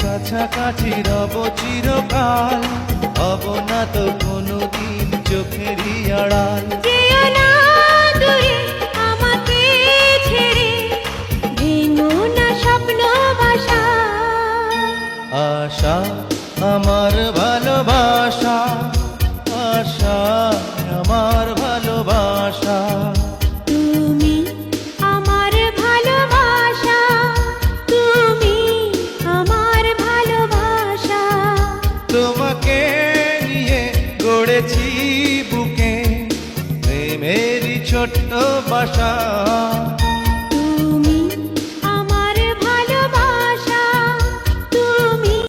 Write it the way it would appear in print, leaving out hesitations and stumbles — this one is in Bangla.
কাছাকাছি রব চিরকাল, হব না তো কোনোদিন চোখেরই আড়াল। যেও না দূরে আমাকে ছেড়ে, ভেঙো না স্বপ্ন বাসা। আশা আমার ভালোবাসা, আশা আমার ভালোবাসা, তুমি আমার ভালোবাসা, তুমি আমার ভালোবাসা। তোমাকে নিয়ে গড়েছি বুকে প্রেমেরই ছোট্ট বাসা।